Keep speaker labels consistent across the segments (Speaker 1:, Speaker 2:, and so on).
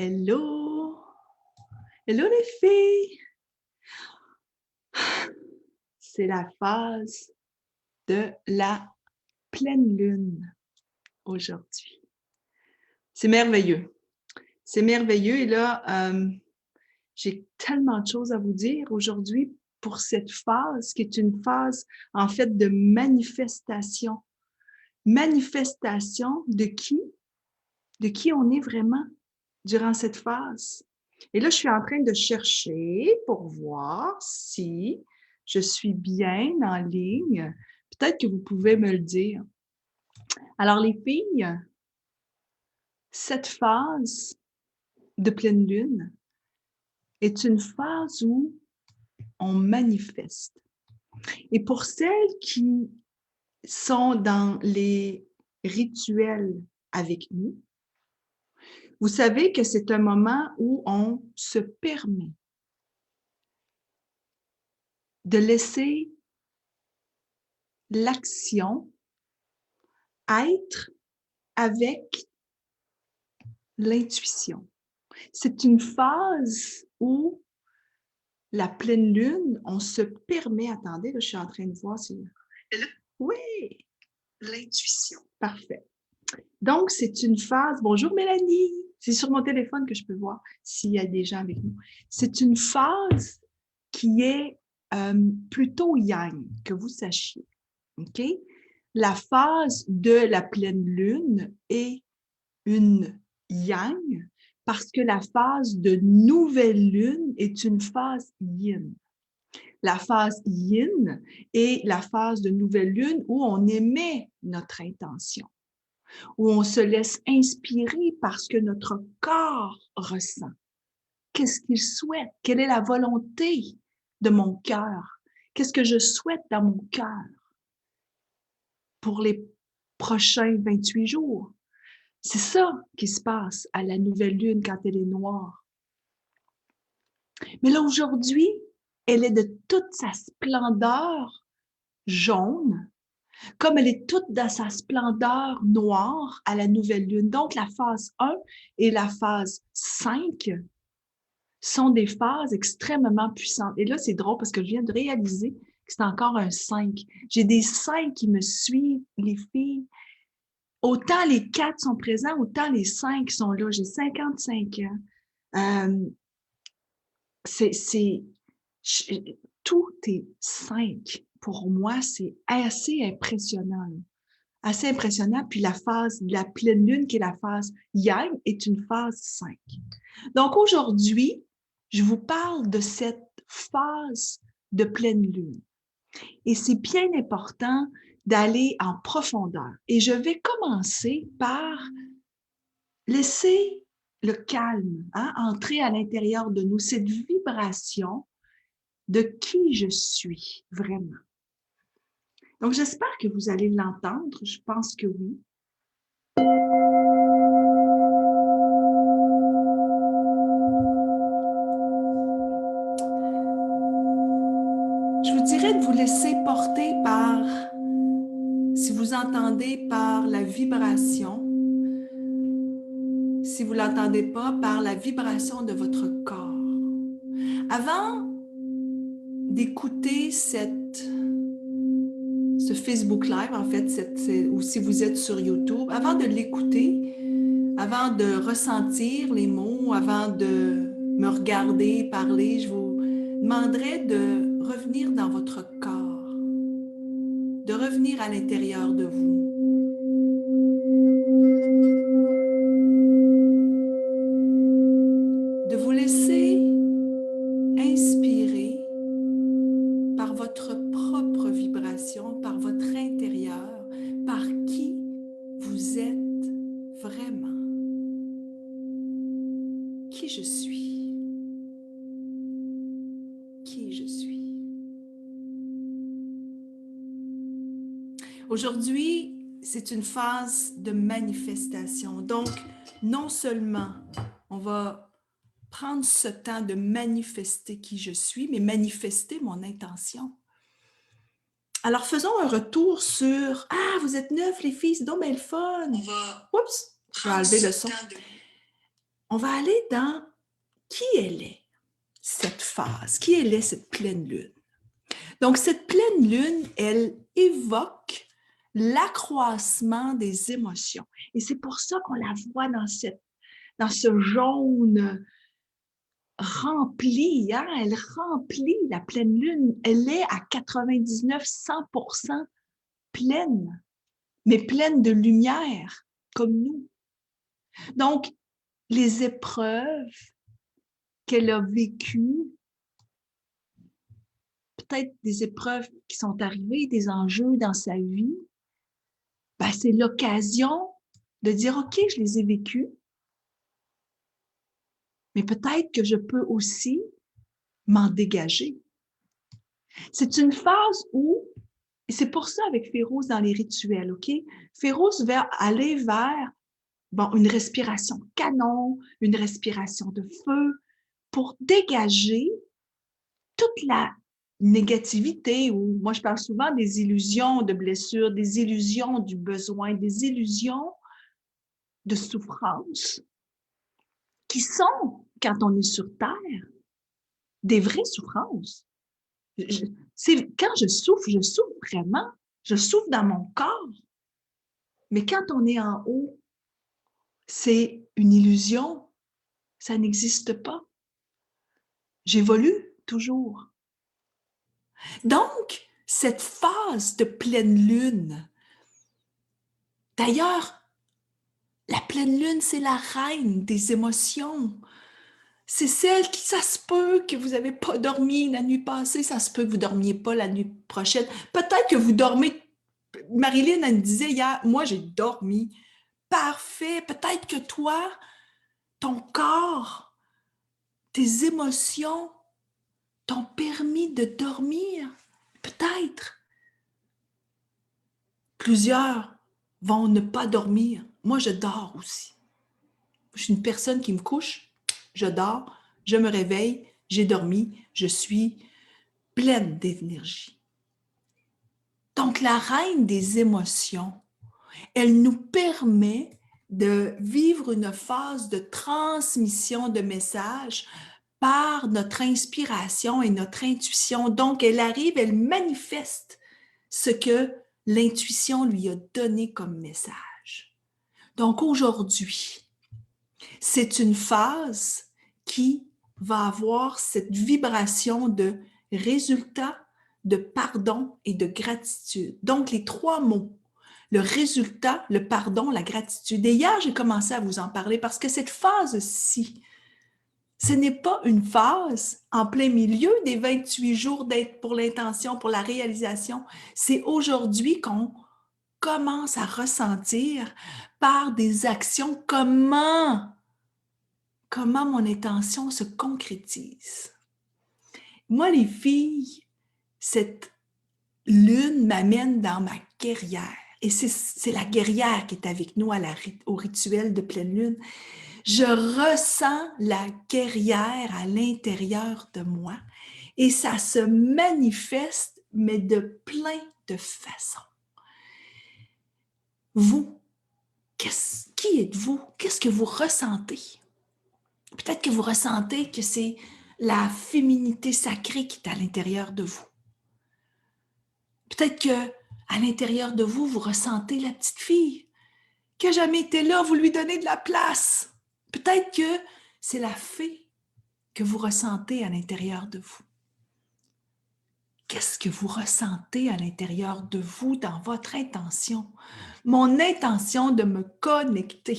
Speaker 1: Hello! Hello les filles! C'est la phase de la pleine lune aujourd'hui. C'est merveilleux. C'est merveilleux et là, j'ai tellement de choses à vous dire aujourd'hui pour cette phase qui est une phase en fait de manifestation. Manifestation de qui? De qui on est vraiment durant cette phase. Et là, je suis en train de chercher pour voir si je suis bien en ligne. Peut-être que vous pouvez me le dire. Alors, les filles, cette phase de pleine lune est une phase où on manifeste. Et pour celles qui sont dans les rituels avec nous, vous savez que c'est un moment où on se permet de laisser l'action être avec l'intuition. C'est une phase où la pleine lune, on se permet, attendez, là, je suis en train de voir si... Oui, l'intuition. Parfait. Donc, c'est une phase, bonjour Mélanie, c'est sur mon téléphone que je peux voir s'il y a des gens avec nous. C'est une phase qui est plutôt yang, que vous sachiez. OK? La phase de la pleine lune est une yang parce que la phase de nouvelle lune est une phase yin. La phase yin est la phase de nouvelle lune où on émet notre intention, où on se laisse inspirer parce que notre corps ressent. Qu'est-ce qu'il souhaite? Quelle est la volonté de mon cœur? Qu'est-ce que je souhaite dans mon cœur pour les prochains 28 jours? C'est ça qui se passe à la nouvelle lune quand elle est noire. Mais là, aujourd'hui, elle est de toute sa splendeur jaune, comme elle est toute dans sa splendeur noire à la nouvelle lune. Donc, la phase 1 et la phase 5 sont des phases extrêmement puissantes. Et là, c'est drôle parce que je viens de réaliser que c'est encore un 5. J'ai des 5 qui me suivent, les filles. Autant les 4 sont présents, autant les 5 sont là. J'ai 55 ans. Tout est 5. Pour moi, c'est assez impressionnant. Assez impressionnant. Puis la phase de la pleine lune, qui est la phase yang, est une phase 5. Donc aujourd'hui, je vous parle de cette phase de pleine lune. Et c'est bien important d'aller en profondeur. Et je vais commencer par laisser le calme entrer à l'intérieur de nous, cette vibration de qui je suis vraiment. Donc, j'espère que vous allez l'entendre. Je pense que oui. Je vous dirais de vous laisser porter par, si vous entendez, par la vibration. Si vous ne l'entendez pas, par la vibration de votre corps. Avant d'écouter ce Facebook Live, en fait, ou si vous êtes sur YouTube, avant de l'écouter, avant de ressentir les mots, avant de me regarder, parler, je vous demanderais de revenir dans votre corps, de revenir à l'intérieur de vous. De vous laisser inspirer par votre propre vibration, par votre intérieur, par qui vous êtes vraiment. Qui je suis. Qui je suis. Aujourd'hui, c'est une phase de manifestation. Donc, non seulement on va prendre ce temps de manifester qui je suis, mais manifester mon intention. Alors, faisons un retour sur « Ah, vous êtes 9 les filles, c'est donc bien le fun! » Oups, je vais enlever le son. on va aller dans qui elle est, cette phase, qui elle est, cette pleine lune. Donc, cette pleine lune, elle évoque l'accroissement des émotions. Et c'est pour ça qu'on la voit dans ce jaune rempli, hein? Elle remplit la pleine lune. Elle est à 99-100% pleine, mais pleine de lumière, comme nous. Donc, les épreuves qu'elle a vécues, peut-être des épreuves qui sont arrivées, des enjeux dans sa vie, ben, c'est l'occasion de dire, OK, je les ai vécues, mais peut-être que je peux aussi m'en dégager. C'est une phase où, et c'est pour ça avec Féroce dans les rituels, OK? Féroce va aller vers une respiration canon, une respiration de feu, pour dégager toute la négativité, ou moi je parle souvent des illusions de blessures, des illusions du besoin, des illusions de souffrance, qui sont, quand on est sur Terre, des vraies souffrances. Quand je souffre vraiment, je souffre dans mon corps. Mais quand on est en haut, c'est une illusion, ça n'existe pas. J'évolue toujours. Donc, cette phase de pleine lune, d'ailleurs, la pleine lune, c'est la reine des émotions. C'est celle qui, ça se peut que vous n'avez pas dormi la nuit passée, ça se peut que vous ne dormiez pas la nuit prochaine. Peut-être que vous dormez. Marilyn, elle me disait hier, moi j'ai dormi. Parfait. Peut-être que toi, ton corps, tes émotions t'ont permis de dormir. Peut-être. Plusieurs vont ne pas dormir. Moi, je dors aussi. Je suis une personne qui me couche, je dors, je me réveille, j'ai dormi, je suis pleine d'énergie. Donc, la reine des émotions, elle nous permet de vivre une phase de transmission de messages par notre inspiration et notre intuition. Donc, elle arrive, elle manifeste ce que l'intuition lui a donné comme message. Donc, aujourd'hui, c'est une phase qui va avoir cette vibration de résultat, de pardon et de gratitude. Donc, les trois mots, le résultat, le pardon, la gratitude. Et hier, j'ai commencé à vous en parler parce que cette phase-ci, ce n'est pas une phase en plein milieu des 28 jours d'être pour l'intention, pour la réalisation. C'est aujourd'hui qu'on commence à ressentir par des actions comment mon intention se concrétise. Moi, les filles, cette lune m'amène dans ma guerrière. Et c'est la guerrière qui est avec nous au rituel de pleine lune. Je ressens la guerrière à l'intérieur de moi et ça se manifeste, mais de plein de façons. Vous, qui êtes-vous? Qu'est-ce que vous ressentez? Peut-être que vous ressentez que c'est la féminité sacrée qui est à l'intérieur de vous. Peut-être que à l'intérieur de vous, vous ressentez la petite fille qui n'a jamais été là, vous lui donnez de la place. Peut-être que c'est la fée que vous ressentez à l'intérieur de vous. Qu'est-ce que vous ressentez à l'intérieur de vous dans votre intention? Mon intention de me connecter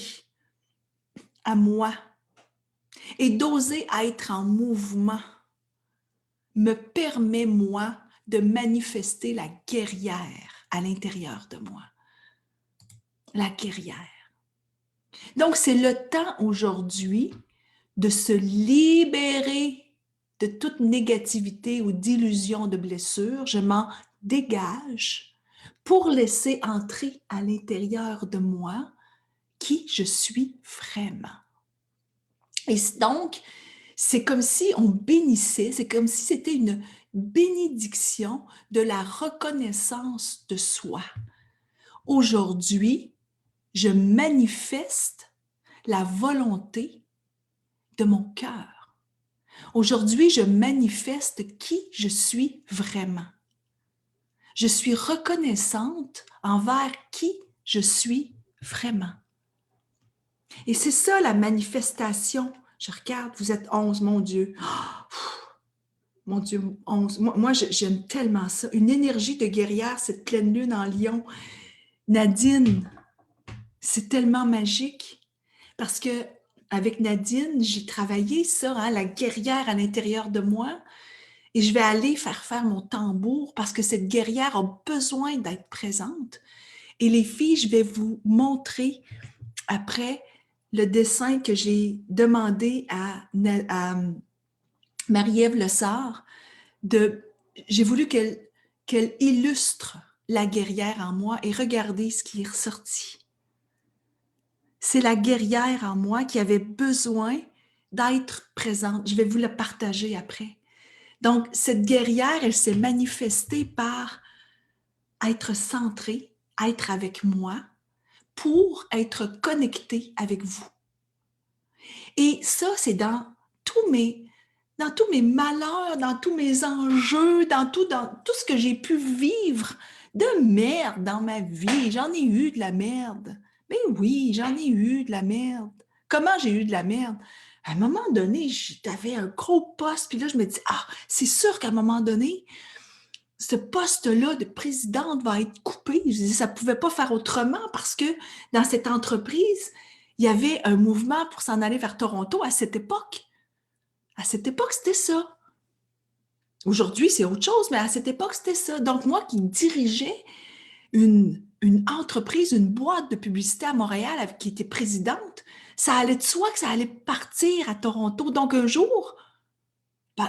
Speaker 1: à moi et d'oser être en mouvement me permet, moi, de manifester la guerrière à l'intérieur de moi. La guerrière. Donc, c'est le temps aujourd'hui de se libérer de toute négativité ou d'illusion de blessure. Je m'en dégage pour laisser entrer à l'intérieur de moi qui je suis vraiment. Et donc, c'est comme si on bénissait, c'est comme si c'était une bénédiction de la reconnaissance de soi. Aujourd'hui, je manifeste la volonté de mon cœur. Aujourd'hui, je manifeste qui je suis vraiment. Je suis reconnaissante envers qui je suis vraiment. Et c'est ça la manifestation. Je regarde, vous êtes 11, mon Dieu. Mon Dieu, 11. Moi, j'aime tellement ça. Une énergie de guerrière, cette pleine lune en Lion. Nadine, c'est tellement magique. Parce que avec Nadine, j'ai travaillé ça, hein, la guerrière à l'intérieur de moi. Et je vais aller faire mon tambour parce que cette guerrière a besoin d'être présente. Et les filles, je vais vous montrer après le dessin que j'ai demandé à Marie-Ève Lessard. J'ai voulu qu'elle illustre la guerrière en moi et regardez ce qui est ressorti. C'est la guerrière en moi qui avait besoin d'être présente. Je vais vous la partager après. Donc, cette guerrière, elle s'est manifestée par être centrée, être avec moi, pour être connectée avec vous. Et ça, c'est dans tous mes malheurs, dans tous mes enjeux, dans tout ce que j'ai pu vivre de merde dans ma vie. J'en ai eu de la merde. Mais oui, j'en ai eu de la merde. Comment j'ai eu de la merde? À un moment donné, j'avais un gros poste, puis là, je me dis, c'est sûr qu'à un moment donné, ce poste-là de présidente va être coupé. Je dis, ça ne pouvait pas faire autrement parce que dans cette entreprise, il y avait un mouvement pour s'en aller vers Toronto à cette époque. À cette époque, c'était ça. Aujourd'hui, c'est autre chose, mais à cette époque, c'était ça. Donc, moi qui dirigeais une entreprise, une boîte de publicité à Montréal qui était présidente, ça allait de soi que ça allait partir à Toronto. Donc, un jour,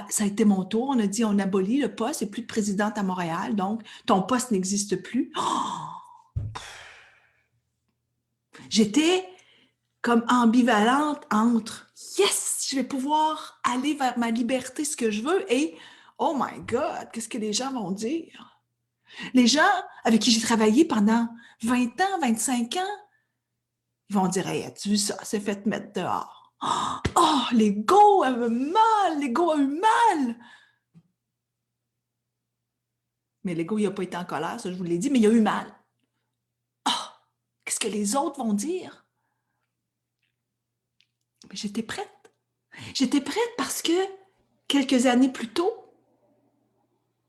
Speaker 1: ça a été mon tour. On a dit, on abolit le poste, il n'y a plus de présidente à Montréal, donc ton poste n'existe plus. J'étais comme ambivalente entre « Yes, je vais pouvoir aller vers ma liberté, ce que je veux » et « Oh my God, qu'est-ce que les gens vont dire? » Les gens avec qui j'ai travaillé pendant 20 ans, 25 ans, ils vont dire « Hey, as-tu vu ça? C'est fait mettre dehors. » Oh, l'ego a eu mal, l'ego a eu mal. Mais l'ego, il n'a pas été en colère, ça je vous l'ai dit, mais il a eu mal. Oh, qu'est-ce que les autres vont dire? Mais j'étais prête. J'étais prête parce que quelques années plus tôt,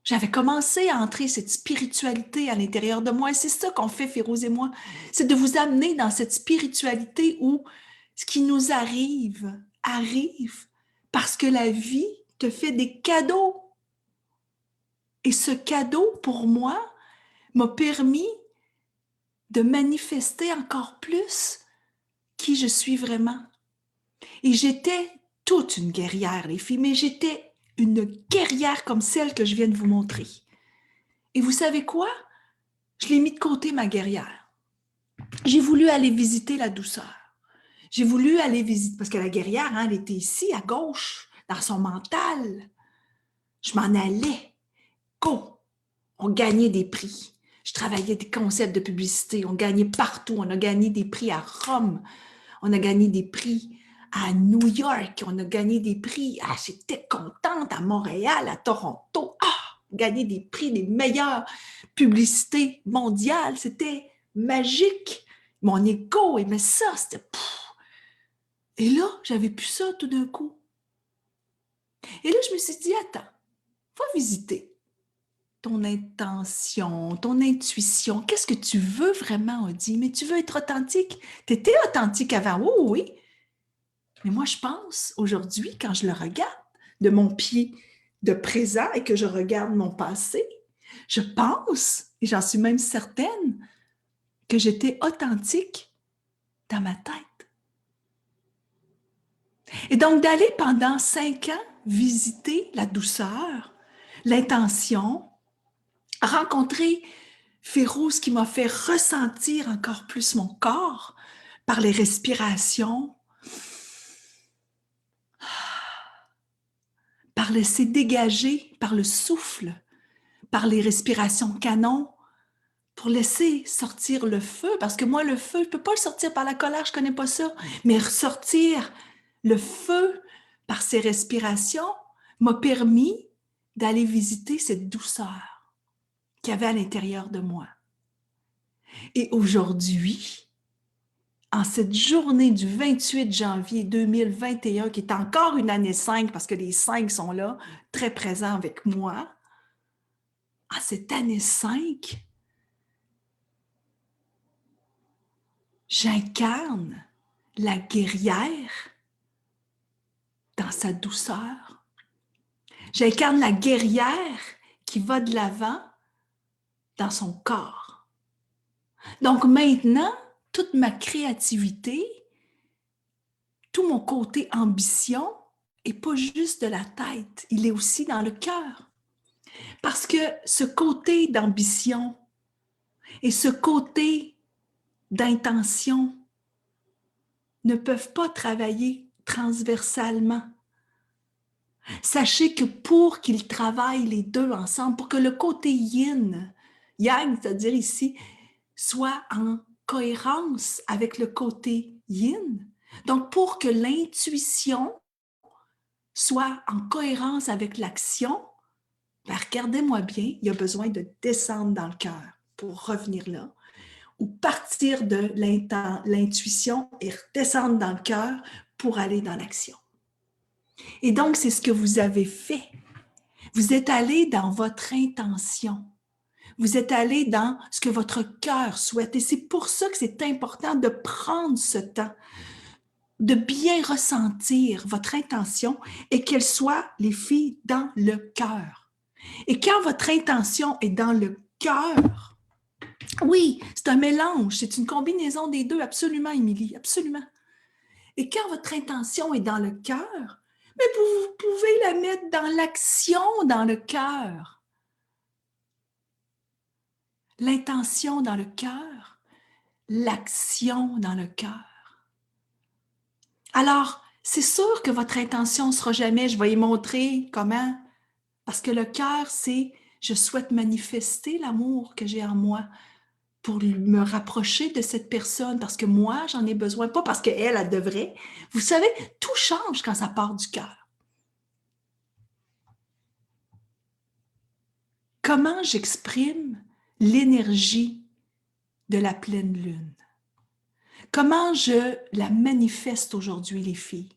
Speaker 1: j'avais commencé à entrer cette spiritualité à l'intérieur de moi. Et c'est ça qu'on fait, Férouz et moi. C'est de vous amener dans cette spiritualité où ce qui nous arrive, arrive parce que la vie te fait des cadeaux. Et ce cadeau, pour moi, m'a permis de manifester encore plus qui je suis vraiment. Et j'étais toute une guerrière, les filles, mais j'étais une guerrière comme celle que je viens de vous montrer. Et vous savez quoi? Je l'ai mis de côté, ma guerrière. J'ai voulu aller visiter la douceur. J'ai voulu aller visiter, parce que la guerrière, hein, elle était ici, à gauche, dans son mental. Je m'en allais. Go! On gagnait des prix. Je travaillais des concepts de publicité. On gagnait partout. On a gagné des prix à Rome. On a gagné des prix à New York. On a gagné des prix. J'étais contente à Montréal, à Toronto. Gagner des prix, des meilleures publicités mondiales. C'était magique. Mon ego aimait ça. C'était... Et là, j'avais plus ça tout d'un coup. Et là, je me suis dit, attends, va visiter ton intention, ton intuition. Qu'est-ce que tu veux vraiment, Audie? Mais tu veux être authentique? Tu étais authentique avant, oui. Mais moi, je pense, aujourd'hui, quand je le regarde de mon pied de présent et que je regarde mon passé, je pense, et j'en suis même certaine, que j'étais authentique dans ma tête. Et donc, d'aller pendant 5 ans visiter la douceur, l'intention, rencontrer Férouz qui m'a fait ressentir encore plus mon corps par les respirations, par laisser dégager par le souffle, par les respirations canon, pour laisser sortir le feu, parce que moi, le feu, je ne peux pas le sortir par la colère, je ne connais pas ça, mais ressortir le feu par ces respirations, m'a permis d'aller visiter cette douceur qu'il y avait à l'intérieur de moi. Et aujourd'hui, en cette journée du 28 janvier 2021, qui est encore une année 5, parce que les 5 sont là, très présents avec moi, en cette année 5, j'incarne la guerrière dans sa douceur. J'incarne la guerrière qui va de l'avant dans son corps. Donc maintenant, toute ma créativité, tout mon côté ambition n'est pas juste de la tête, il est aussi dans le cœur. Parce que ce côté d'ambition et ce côté d'intention ne peuvent pas travailler transversalement. Sachez que pour qu'ils travaillent les deux ensemble, pour que le côté yin, yang, c'est-à-dire ici, soit en cohérence avec le côté yin, donc pour que l'intuition soit en cohérence avec l'action, ben regardez-moi bien, il y a besoin de descendre dans le cœur pour revenir là, ou partir de l'intuition et redescendre dans le cœur pour aller dans l'action. Et donc, c'est ce que vous avez fait. Vous êtes allé dans votre intention. Vous êtes allé dans ce que votre cœur souhaite. Et c'est pour ça que c'est important de prendre ce temps, de bien ressentir votre intention et qu'elle soit, les filles, dans le cœur. Et quand votre intention est dans le cœur, oui, c'est un mélange, c'est une combinaison des deux, absolument, Émilie, absolument. Et quand votre intention est dans le cœur, mais vous pouvez la mettre dans l'action dans le cœur. L'intention dans le cœur, l'action dans le cœur. Alors, c'est sûr que votre intention ne sera jamais, je vais y montrer comment, parce que le cœur, c'est, je souhaite manifester l'amour que j'ai en moi pour me rapprocher de cette personne, parce que moi, j'en ai besoin, pas parce qu'elle, elle devrait. Vous savez, tout change quand ça part du cœur. Comment j'exprime l'énergie de la pleine lune? Comment je la manifeste aujourd'hui, les filles?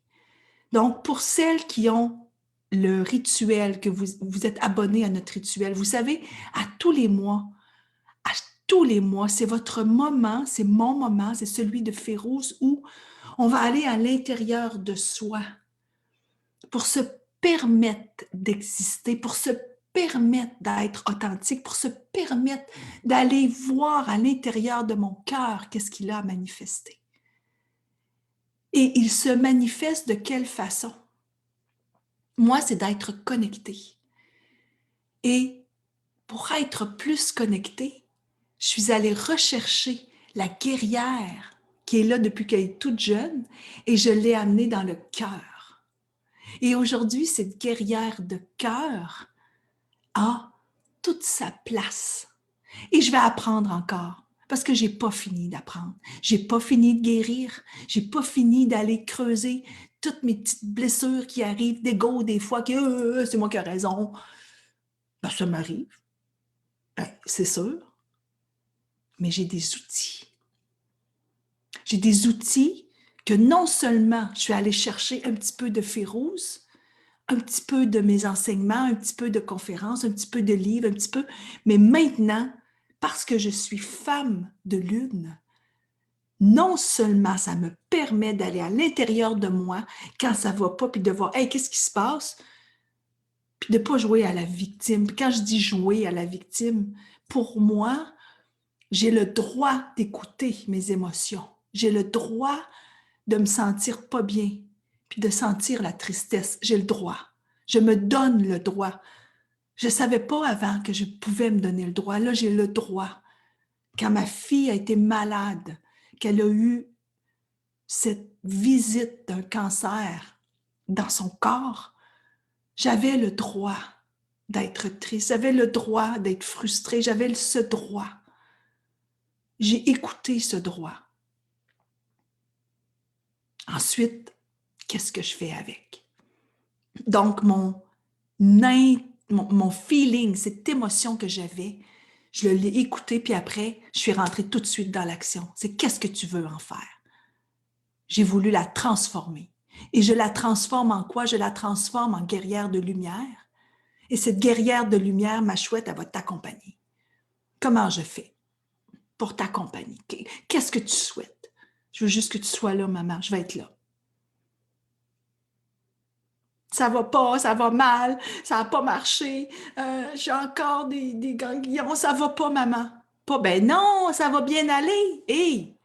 Speaker 1: Donc, pour celles qui ont le rituel, que vous êtes abonnés à notre rituel, vous savez, à tous les mois, c'est votre moment, c'est mon moment, c'est celui de Férouz où on va aller à l'intérieur de soi pour se permettre d'exister, pour se permettre d'être authentique, pour se permettre d'aller voir à l'intérieur de mon cœur qu'est-ce qu'il a à manifester. Et il se manifeste de quelle façon? Moi, c'est d'être connecté. Et pour être plus connecté, je suis allée rechercher la guerrière qui est là depuis qu'elle est toute jeune et je l'ai amenée dans le cœur. Et aujourd'hui, cette guerrière de cœur a toute sa place. Et je vais apprendre encore parce que j'ai pas fini d'apprendre. J'ai pas fini de guérir. J'ai pas fini d'aller creuser toutes mes petites blessures qui arrivent d'ego des fois que c'est moi qui ai raison. Ben, ça m'arrive. Ben, c'est sûr. Mais j'ai des outils. J'ai des outils que non seulement je suis allée chercher un petit peu de Férouz, un petit peu de mes enseignements, un petit peu de conférences, un petit peu de livres, un petit peu, mais maintenant, parce que je suis femme de lune, non seulement ça me permet d'aller à l'intérieur de moi quand ça ne va pas, puis de voir, hey, qu'est-ce qui se passe? Puis de ne pas jouer à la victime. Quand je dis jouer à la victime, pour moi, j'ai le droit d'écouter mes émotions. J'ai le droit de me sentir pas bien, puis de sentir la tristesse. J'ai le droit. Je me donne le droit. Je ne savais pas avant que je pouvais me donner le droit. Là, j'ai le droit. Quand ma fille a été malade, qu'elle a eu cette visite d'un cancer dans son corps, j'avais le droit d'être triste, j'avais le droit d'être frustrée, j'avais ce droit. J'ai écouté ce droit. Ensuite, qu'est-ce que je fais avec? Donc, mon feeling, cette émotion que j'avais, je l'ai écouté, puis après, je suis rentrée tout de suite dans l'action. C'est qu'est-ce que tu veux en faire? J'ai voulu la transformer. Et je la transforme en quoi? Je la transforme en guerrière de lumière. Et cette guerrière de lumière, ma chouette, elle va t'accompagner. Comment je fais pour t'accompagner? Qu'est-ce que tu souhaites? Je veux juste que tu sois là, maman. Je vais être là. Ça va pas, ça va mal, ça n'a pas marché, j'ai encore des ganglions, ça va pas, maman. Pas, ben non, ça va bien aller. Hé,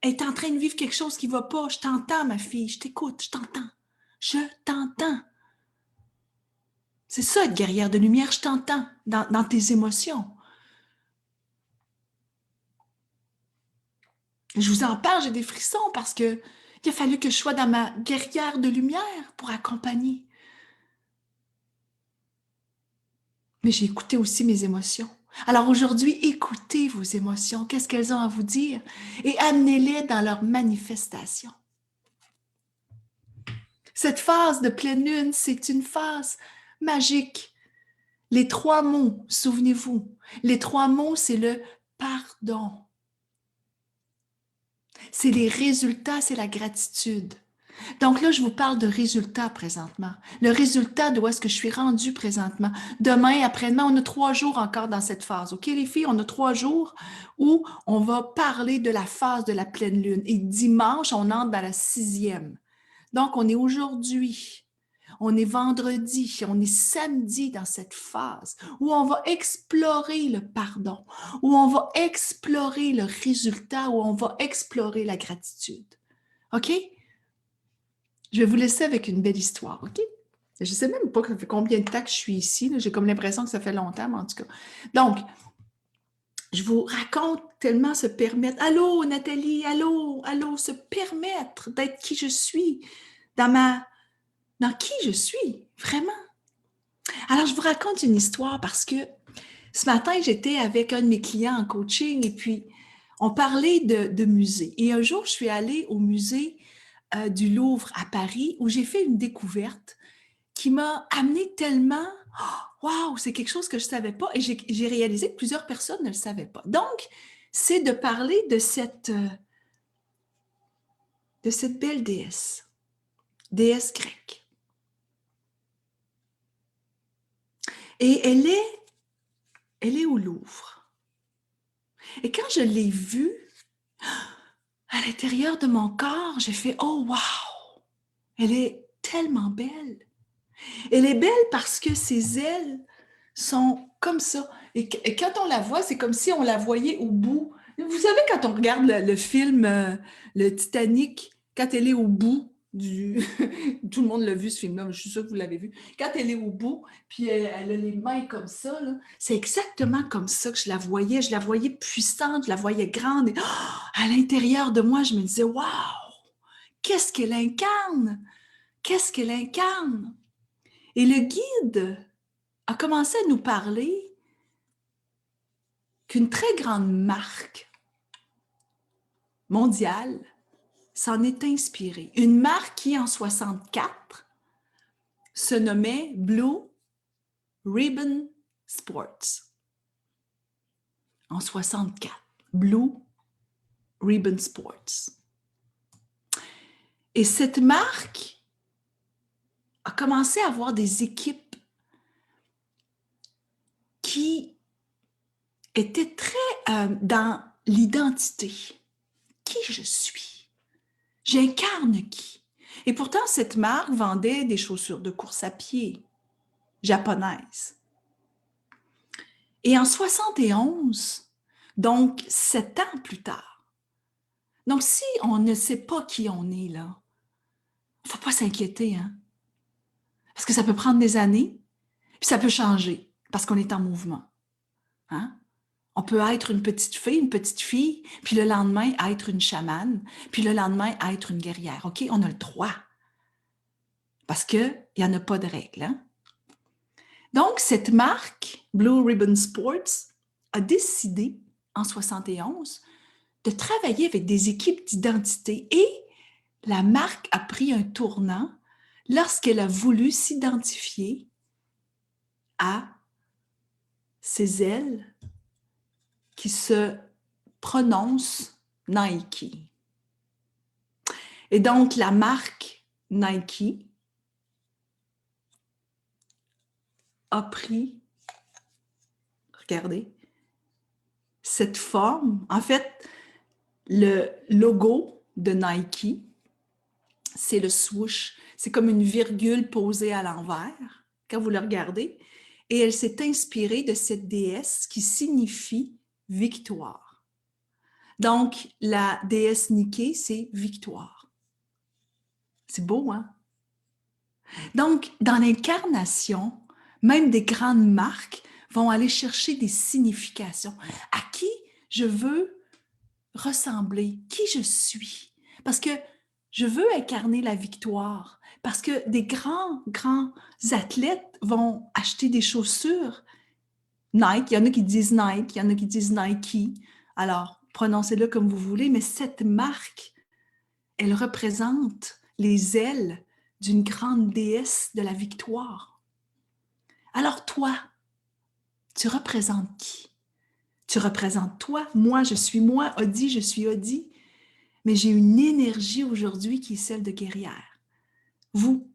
Speaker 1: elle est en train de vivre quelque chose qui va pas. Je t'entends, ma fille, je t'écoute, je t'entends. Je t'entends. C'est ça, être guerrière de lumière, je t'entends dans tes émotions. Je vous en parle, j'ai des frissons parce que il a fallu que je sois dans ma guerrière de lumière pour accompagner. Mais j'ai écouté aussi mes émotions. Alors aujourd'hui, écoutez vos émotions, qu'est-ce qu'elles ont à vous dire et amenez-les dans leur manifestation. Cette phase de pleine lune, c'est une phase magique. Les 3 mots, souvenez-vous, les 3 mots, c'est le pardon. C'est les résultats, c'est la gratitude. Donc là, je vous parle de résultats présentement. Le résultat de où est-ce que je suis rendue présentement. Demain, après-demain, on a 3 jours encore dans cette phase. OK, les filles, on a 3 jours où on va parler de la phase de la pleine lune. Et dimanche, on entre dans la 6e. Donc, on est aujourd'hui, on est vendredi, on est samedi dans cette phase où on va explorer le pardon, où on va explorer le résultat, où on va explorer la gratitude. OK? Je vais vous laisser avec une belle histoire, OK? Je ne sais même pas ça fait combien de temps que je suis ici. J'ai comme l'impression que ça fait longtemps, mais en tout cas. Donc, je vous raconte tellement se permettre. Allô, Nathalie, allô, allô, se permettre d'être qui je suis, dans qui je suis, vraiment. Alors, je vous raconte une histoire parce que ce matin, j'étais avec un de mes clients en coaching et puis on parlait de musée. Et un jour, je suis allée au musée du Louvre à Paris où j'ai fait une découverte qui m'a amené tellement, waouh, c'est quelque chose que je ne savais pas et j'ai réalisé que plusieurs personnes ne le savaient pas. Donc, c'est de parler de cette belle déesse grecque. Et elle est au Louvre. Et quand je l'ai vue, à l'intérieur de mon corps, j'ai fait, oh wow, elle est tellement belle. Elle est belle parce que ses ailes sont comme ça. Et quand on la voit, c'est comme si on la voyait au bout. Vous savez, quand on regarde le film Le Titanic, quand elle est au bout du... Tout le monde l'a vu, ce film-là, je suis sûre que vous l'avez vu. Quand elle est au bout, puis elle a les mains comme ça, là, c'est exactement comme ça que je la voyais. Je la voyais puissante, je la voyais grande. Et, à l'intérieur de moi, je me disais, waouh, qu'est-ce qu'elle incarne? Qu'est-ce qu'elle incarne? Et le guide a commencé à nous parler qu'une très grande marque mondiale s'en est inspirée. Une marque qui, en 64, se nommait Blue Ribbon Sports. En 64, Blue Ribbon Sports. Et cette marque a commencé à avoir des équipes qui étaient très dans l'identité. Qui je suis? J'incarne qui? Et pourtant, cette marque vendait des chaussures de course à pied japonaises. Et en 71, donc 7 ans plus tard, donc si on ne sait pas qui on est là, il ne faut pas s'inquiéter, hein? Parce que ça peut prendre des années, puis ça peut changer, parce qu'on est en mouvement. Hein? On peut être une petite fille, puis le lendemain être une chamane, puis le lendemain être une guerrière. OK? On a le droit. Parce qu'il n'y en a pas de règles. Hein? Donc, cette marque, Blue Ribbon Sports, a décidé, en 71, de travailler avec des équipes d'identité et la marque a pris un tournant lorsqu'elle a voulu s'identifier à ses ailes qui se prononcent Nike. Et donc, la marque Nike a pris, regardez, cette forme. En fait, le logo de Nike, c'est le swoosh. C'est comme une virgule posée à l'envers, quand vous le regardez. Et elle s'est inspirée de cette déesse qui signifie victoire. Donc, la déesse Nike, c'est victoire. C'est beau, hein? Donc, dans l'incarnation, même des grandes marques vont aller chercher des significations. À qui je veux ressembler, qui je suis. Parce que je veux incarner la victoire. Parce que des grands athlètes vont acheter des chaussures Nike. Il y en a qui disent Nike, il y en a qui disent Nike. Alors, prononcez-le comme vous voulez, mais cette marque, elle représente les ailes d'une grande déesse de la victoire. Alors toi, tu représentes qui? Tu représentes toi, moi, je suis moi, Odi, je suis Odi. Mais j'ai une énergie aujourd'hui qui est celle de guerrière. Vous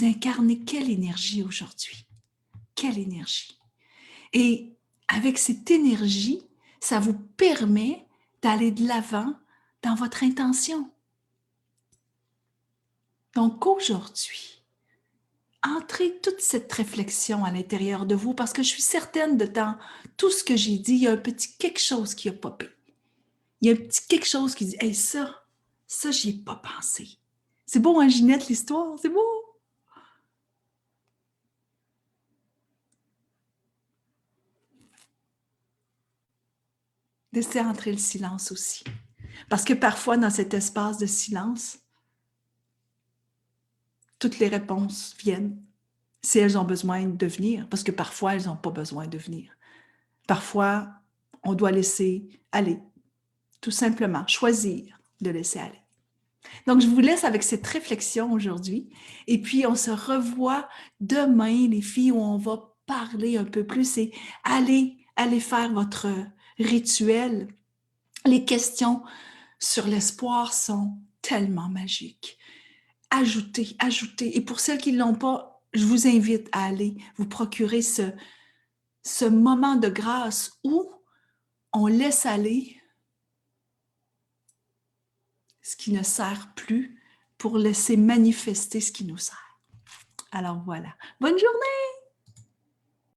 Speaker 1: incarnez quelle énergie aujourd'hui? Quelle énergie? Et avec cette énergie, ça vous permet d'aller de l'avant dans votre intention. Donc aujourd'hui, entrez toute cette réflexion à l'intérieur de vous parce que je suis certaine de dans tout ce que j'ai dit, il y a un petit quelque chose qui a popé. Il y a un petit quelque chose qui dit « Hey, ça, j'y ai pas pensé. » C'est beau, hein, Ginette, l'histoire? C'est beau! Laissez entrer le silence aussi. Parce que parfois, dans cet espace de silence, toutes les réponses viennent si elles ont besoin de venir, parce que parfois, elles n'ont pas besoin de venir. Parfois, on doit laisser aller, tout simplement, choisir de laisser aller. Donc, je vous laisse avec cette réflexion aujourd'hui. Et puis, on se revoit demain, les filles, où on va parler un peu plus et allez faire votre rituel. Les questions sur l'espoir sont tellement magiques. Ajoutez. Et pour celles qui ne l'ont pas, je vous invite à aller vous procurer ce moment de grâce où on laisse aller ce qui ne sert plus pour laisser manifester ce qui nous sert. Alors voilà. Bonne journée!